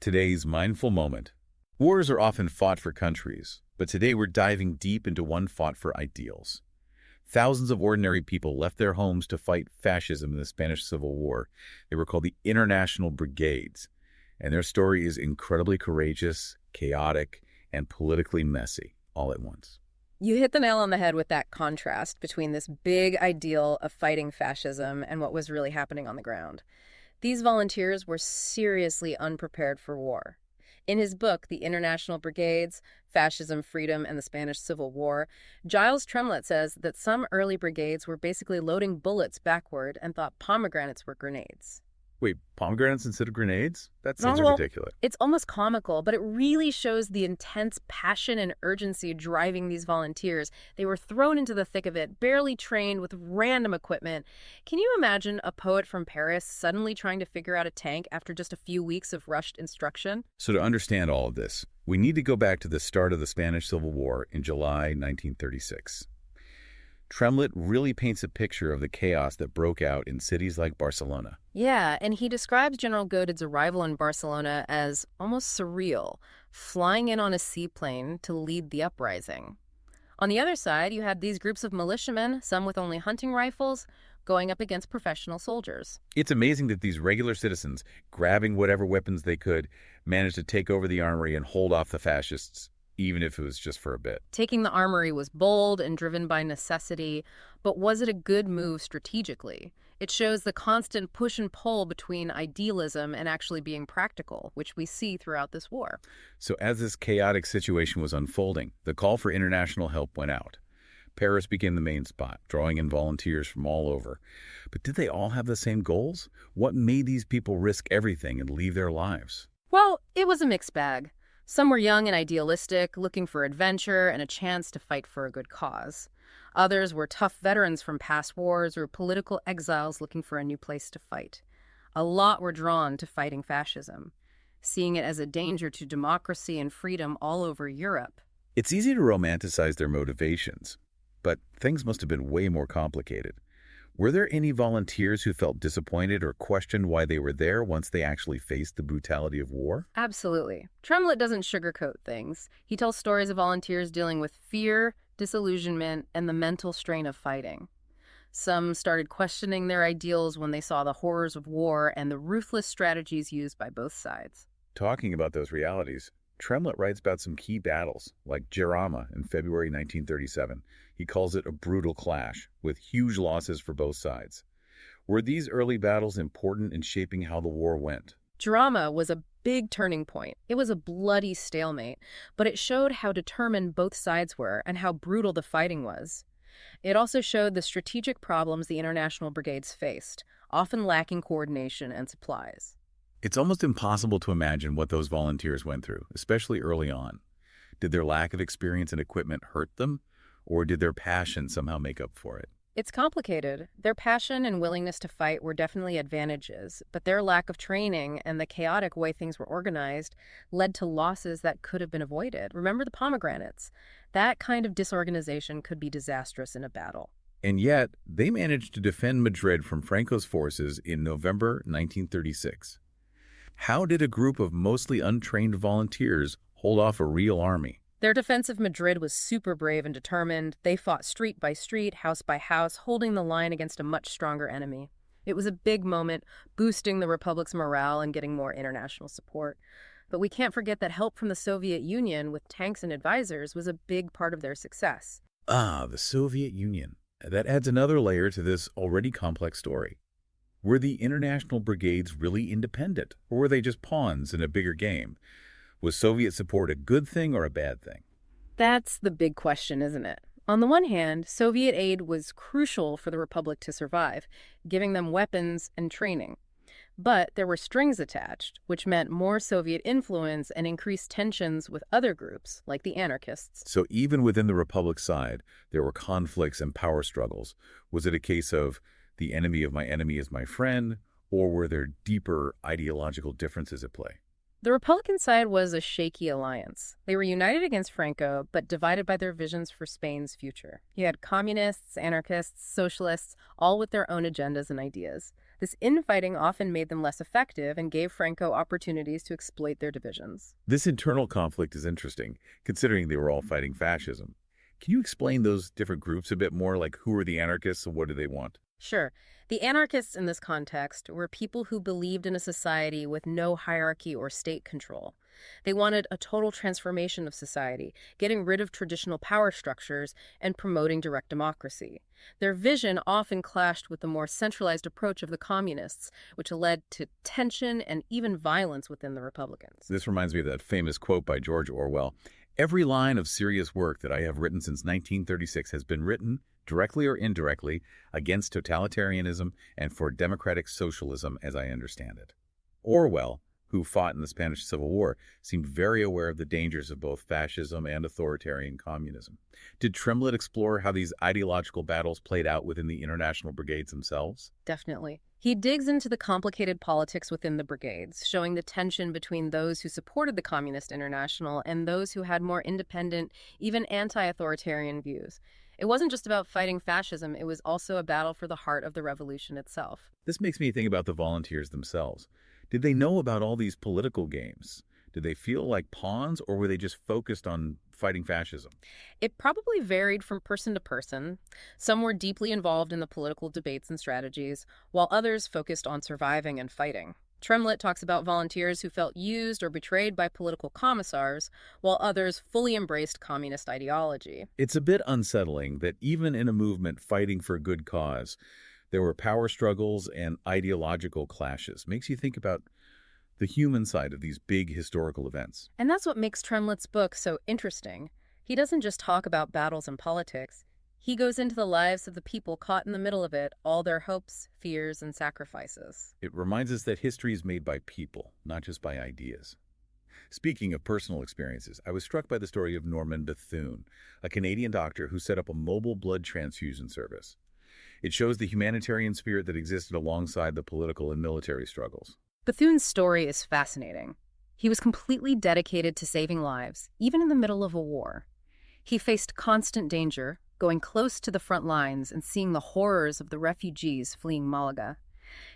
today's mindful moment. Wars are often fought for countries, but today we're diving deep into one fought for ideals. Thousands of ordinary people left their homes to fight fascism in the Spanish Civil War. They were called the International Brigades, and their story is incredibly courageous, chaotic, and politically messy all at once. You hit the nail on the head with that contrast between this big ideal of fighting fascism and what was really happening on the ground. These volunteers were seriously unprepared for war. In his book, The International Brigades, Fascism, Freedom, and the Spanish Civil War, Giles Tremlett says that some early brigades were basically loading bullets backward and thought pomegranates were grenades. Wait, pomegranates instead of grenades? That seems Well, ridiculous. it's almost comical, but it really shows the intense passion and urgency driving these volunteers. They were thrown into the thick of it, barely trained with random equipment. Can you imagine a poet from Paris suddenly trying to figure out a tank after just a few weeks of rushed instruction? So to understand all of this, we need to go back to the start of the Spanish Civil War in July 1936. Tremlett really paints a picture of the chaos that broke out in cities like Barcelona. Yeah, and he describes General Godin's arrival in Barcelona as almost surreal, flying in on a seaplane to lead the uprising. On the other side, you had these groups of militiamen, some with only hunting rifles, going up against professional soldiers. It's amazing that these regular citizens, grabbing whatever weapons they could, managed to take over the armory and hold off the fascists, even if it was just for a bit. Taking the armory was bold and driven by necessity, but was it a good move strategically? It shows the constant push and pull between idealism and actually being practical, which we see throughout this war. So as this chaotic situation was unfolding, the call for international help went out. Paris became the main spot, drawing in volunteers from all over. But did they all have the same goals? What made these people risk everything and leave their lives? Well, it was a mixed bag. Some were young and idealistic, looking for adventure and a chance to fight for a good cause. Others were tough veterans from past wars or political exiles looking for a new place to fight. A lot were drawn to fighting fascism, seeing it as a danger to democracy and freedom all over Europe. It's easy to romanticize their motivations, but things must have been way more complicated. Were there any volunteers who felt disappointed or questioned why they were there once they actually faced the brutality of war? Absolutely. Tremlett doesn't sugarcoat things. He tells stories of volunteers dealing with fear, disillusionment, and the mental strain of fighting. Some started questioning their ideals when they saw the horrors of war and the ruthless strategies used by both sides. Talking about those realities, Tremlett writes about some key battles, like Jarama in February 1937. He calls it a brutal clash, with huge losses for both sides. Were these early battles important in shaping how the war went? Jarama was a big turning point. It was a bloody stalemate, but it showed how determined both sides were and how brutal the fighting was. It also showed the strategic problems the international brigades faced, often lacking coordination and supplies. It's almost impossible to imagine what those volunteers went through, especially early on. Did their lack of experience and equipment hurt them, or did their passion somehow make up for it? It's complicated. Their passion and willingness to fight were definitely advantages, but their lack of training and the chaotic way things were organized led to losses that could have been avoided. Remember the pomegranates? That kind of disorganization could be disastrous in a battle. And yet, they managed to defend Madrid from Franco's forces in November 1936. How did a group of mostly untrained volunteers hold off a real army? Their defense of Madrid was super brave and determined. They fought street by street, house by house, holding the line against a much stronger enemy. It was a big moment, boosting the Republic's morale and getting more international support. But we can't forget that help from the Soviet Union with tanks and advisors was a big part of their success. Ah, the Soviet Union. That adds another layer to this already complex story. Were the international brigades really independent, or were they just pawns in a bigger game? Was Soviet support a good thing or a bad thing? That's the big question, isn't it? On the one hand, Soviet aid was crucial for the Republic to survive, giving them weapons and training. But there were strings attached, which meant more Soviet influence and increased tensions with other groups, like the anarchists. So even within the Republic side, there were conflicts and power struggles. Was it a case of the enemy of my enemy is my friend, or were there deeper ideological differences at play? The Republican side was a shaky alliance. They were united against Franco, but divided by their visions for Spain's future. You had communists, anarchists, socialists, all with their own agendas and ideas. This infighting often made them less effective and gave Franco opportunities to exploit their divisions. This internal conflict is interesting, considering they were all fighting fascism. Can you explain those different groups a bit more, like who are the anarchists and what do they want? Sure, the anarchists in this context were people who believed in a society with no hierarchy or state control. They wanted a total transformation of society, getting rid of traditional power structures and promoting direct democracy. Their vision often clashed with the more centralized approach of the communists, which led to tension and even violence within the Republicans. This reminds me of that famous quote by George Orwell. Every line of serious work that I have written since 1936 has been written, directly or indirectly, against totalitarianism and for democratic socialism as I understand it. Orwell, who fought in the Spanish Civil War, seemed very aware of the dangers of both fascism and authoritarian communism. Did Tremlett explore how these ideological battles played out within the International Brigades themselves? Definitely. He digs into the complicated politics within the brigades, showing the tension between those who supported the Communist International and those who had more independent, even anti-authoritarian views. It wasn't just about fighting fascism, it was also a battle for the heart of the revolution itself. This makes me think about the volunteers themselves. Did they know about all these political games? Did they feel like pawns, or were they just focused on fighting fascism? It probably varied from person to person. Some were deeply involved in the political debates and strategies, while others focused on surviving and fighting. Tremlett talks about volunteers who felt used or betrayed by political commissars, while others fully embraced communist ideology. It's a bit unsettling that even in a movement fighting for a good cause, there were power struggles and ideological clashes. Makes you think about the human side of these big historical events. And that's what makes Tremlett's book so interesting. He doesn't just talk about battles and politics. He goes into the lives of the people caught in the middle of it, all their hopes, fears, and sacrifices. It reminds us that history is made by people, not just by ideas. Speaking of personal experiences, I was struck by the story of Norman Bethune, a Canadian doctor who set up a mobile blood transfusion service. It shows the humanitarian spirit that existed alongside the political and military struggles. Bethune's story is fascinating. He was completely dedicated to saving lives, even in the middle of a war. He faced constant danger, going close to the front lines and seeing the horrors of the refugees fleeing Malaga.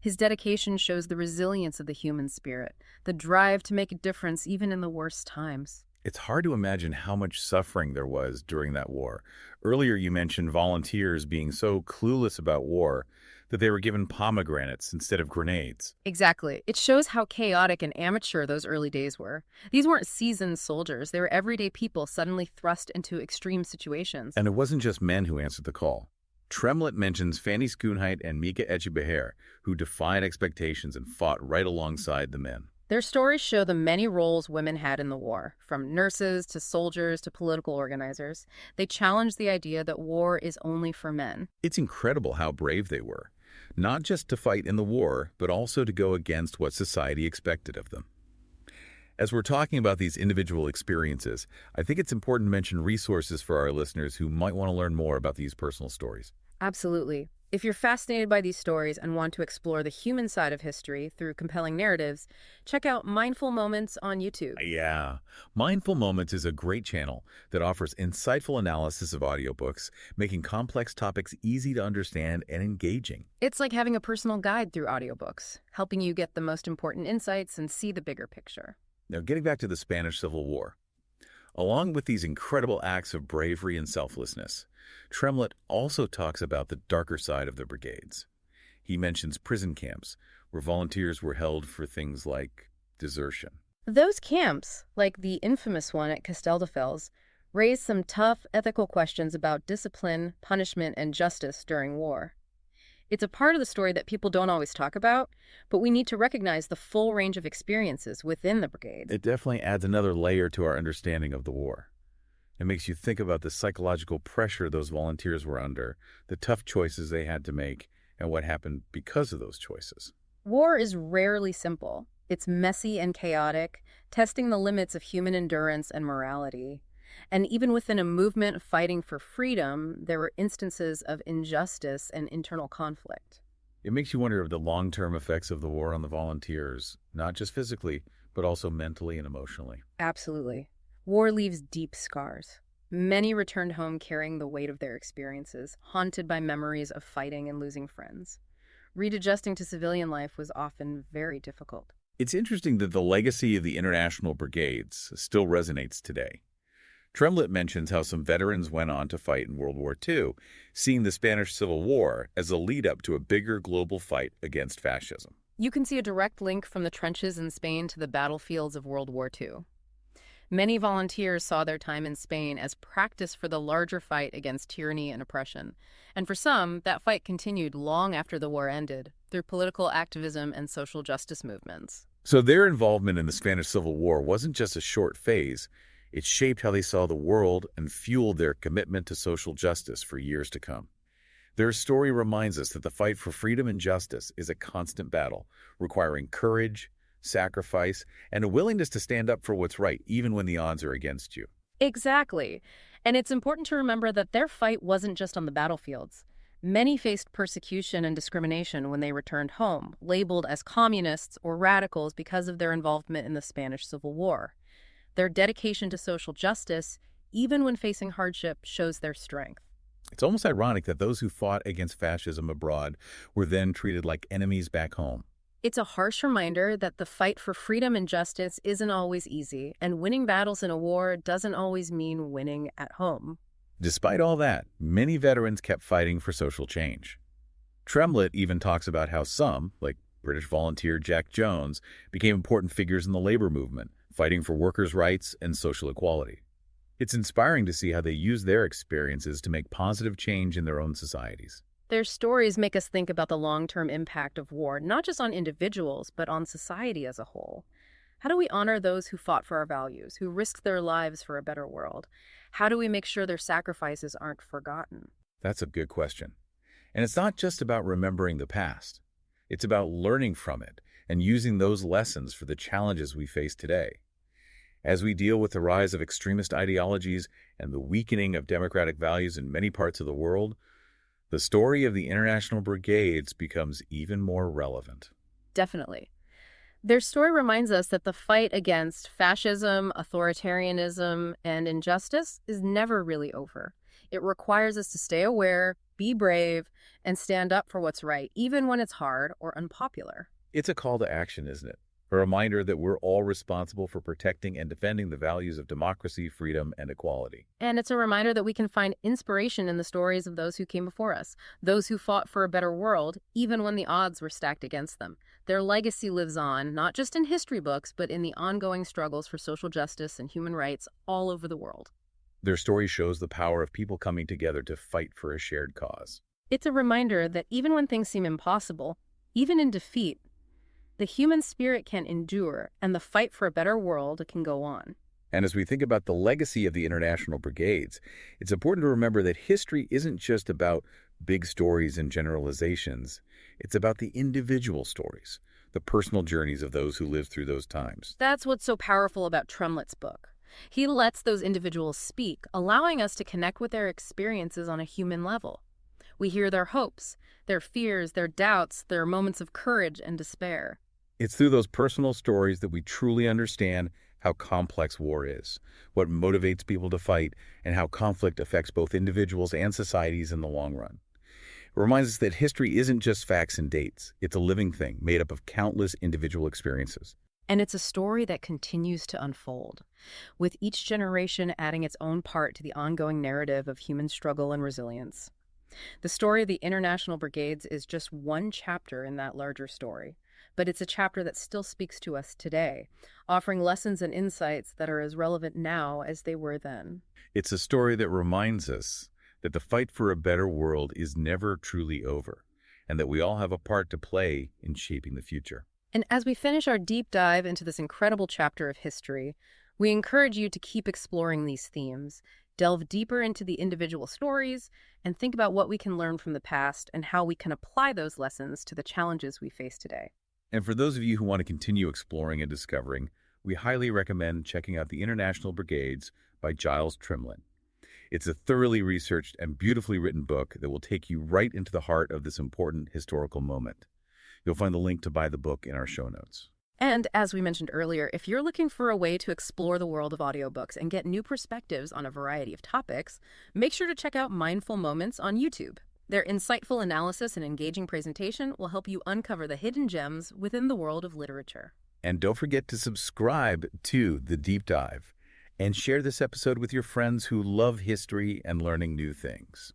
His dedication shows the resilience of the human spirit, the drive to make a difference even in the worst times. It's hard to imagine how much suffering there was during that war. Earlier you mentioned volunteers being so clueless about war that they were given pomegranates instead of grenades. Exactly. It shows how chaotic and amateur those early days were. These weren't seasoned soldiers. They were everyday people suddenly thrust into extreme situations. And it wasn't just men who answered the call. Tremlett mentions Fanny Schoonheit and Mika Echebeher, who defied expectations and fought right alongside the men. Their stories show the many roles women had in the war, from nurses to soldiers to political organizers. They challenged the idea that war is only for men. It's incredible how brave they were, not just to fight in the war, but also to go against what society expected of them. As we're talking about these individual experiences, I think it's important to mention resources for our listeners who might want to learn more about these personal stories. Absolutely. If you're fascinated by these stories and want to explore the human side of history through compelling narratives, check out Mindful Moments on YouTube. Yeah, Mindful Moments is a great channel that offers insightful analysis of audiobooks, making complex topics easy to understand and engaging. It's like having a personal guide through audiobooks, helping you get the most important insights and see the bigger picture. Now, getting back to the Spanish Civil War. Along with these incredible acts of bravery and selflessness, Tremlett also talks about the darker side of the brigades. He mentions prison camps, where volunteers were held for things like desertion. Those camps, like the infamous one at Casteldefels, raised some tough ethical questions about discipline, punishment, and justice during war. It's a part of the story that people don't always talk about, but we need to recognize the full range of experiences within the brigades. It definitely adds another layer to our understanding of the war. It makes you think about the psychological pressure those volunteers were under, the tough choices they had to make, and what happened because of those choices. War is rarely simple. It's messy and chaotic, testing the limits of human endurance and morality. And even within a movement fighting for freedom, there were instances of injustice and internal conflict. It makes you wonder of the long-term effects of the war on the volunteers, not just physically, but also mentally and emotionally. Absolutely. War leaves deep scars. Many returned home carrying the weight of their experiences, haunted by memories of fighting and losing friends. Readjusting to civilian life was often very difficult. It's interesting that the legacy of the International Brigades still resonates today. Tremlett mentions how some veterans went on to fight in World War II, seeing the Spanish Civil War as a lead-up to a bigger global fight against fascism. You can see a direct link from the trenches in Spain to the battlefields of World War II. Many volunteers saw their time in Spain as practice for the larger fight against tyranny and oppression. And for some, that fight continued long after the war ended, through political activism and social justice movements. So their involvement in the Spanish Civil War wasn't just a short phase. It shaped how they saw the world and fueled their commitment to social justice for years to come. Their story reminds us that the fight for freedom and justice is a constant battle, requiring courage, sacrifice, and a willingness to stand up for what's right, even when the odds are against you. Exactly. And it's important to remember that their fight wasn't just on the battlefields. Many faced persecution and discrimination when they returned home, labeled as communists or radicals because of their involvement in the Spanish Civil War. Their dedication to social justice, even when facing hardship, shows their strength. It's almost ironic that those who fought against fascism abroad were then treated like enemies back home. It's a harsh reminder that the fight for freedom and justice isn't always easy, and winning battles in a war doesn't always mean winning at home. Despite all that, many veterans kept fighting for social change. Tremlett even talks about how some, like British volunteer Jack Jones, became important figures in the labor movement, fighting for workers' rights and social equality. It's inspiring to see how they use their experiences to make positive change in their own societies. Their stories make us think about the long-term impact of war, not just on individuals, but on society as a whole. How do we honor those who fought for our values, who risked their lives for a better world? How do we make sure their sacrifices aren't forgotten? That's a good question. And it's not just about remembering the past. It's about learning from it and using those lessons for the challenges we face today. As we deal with the rise of extremist ideologies and the weakening of democratic values in many parts of the world, the story of the International Brigades becomes even more relevant. Definitely. Their story reminds us that the fight against fascism, authoritarianism, and injustice is never really over. It requires us to stay aware, be brave, and stand up for what's right, even when it's hard or unpopular. It's a call to action, isn't it? A reminder that we're all responsible for protecting and defending the values of democracy, freedom, and equality. And it's a reminder that we can find inspiration in the stories of those who came before us, those who fought for a better world, even when the odds were stacked against them. Their legacy lives on, not just in history books, but in the ongoing struggles for social justice and human rights all over the world. Their story shows the power of people coming together to fight for a shared cause. It's a reminder that even when things seem impossible, even in defeat, the human spirit can endure, and the fight for a better world can go on. And as we think about the legacy of the International Brigades, it's important to remember that history isn't just about big stories and generalizations. It's about the individual stories, the personal journeys of those who lived through those times. That's what's so powerful about Tremlett's book. He lets those individuals speak, allowing us to connect with their experiences on a human level. We hear their hopes, their fears, their doubts, their moments of courage and despair. It's through those personal stories that we truly understand how complex war is, what motivates people to fight, and how conflict affects both individuals and societies in the long run. It reminds us that history isn't just facts and dates. It's a living thing made up of countless individual experiences. And it's a story that continues to unfold, with each generation adding its own part to the ongoing narrative of human struggle and resilience. The story of the International Brigades is just one chapter in that larger story, but it's a chapter that still speaks to us today, offering lessons and insights that are as relevant now as they were then. It's a story that reminds us that the fight for a better world is never truly over, and that we all have a part to play in shaping the future. And as we finish our deep dive into this incredible chapter of history, we encourage you to keep exploring these themes, delve deeper into the individual stories, and think about what we can learn from the past and how we can apply those lessons to the challenges we face today. And for those of you who want to continue exploring and discovering, we highly recommend checking out The International Brigades by Giles Tremlett. It's a thoroughly researched and beautifully written book that will take you right into the heart of this important historical moment. You'll find the link to buy the book in our show notes. And as we mentioned earlier, if you're looking for a way to explore the world of audiobooks and get new perspectives on a variety of topics, make sure to check out Mindful Moments on YouTube. Their insightful analysis and engaging presentation will help you uncover the hidden gems within the world of literature. And don't forget to subscribe to The Deep Dive and share this episode with your friends who love history and learning new things.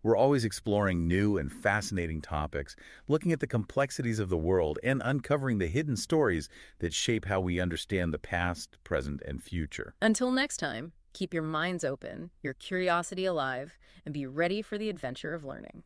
We're always exploring new and fascinating topics, looking at the complexities of the world and uncovering the hidden stories that shape how we understand the past, present, and future. Until next time, keep your minds open, your curiosity alive, and be ready for the adventure of learning.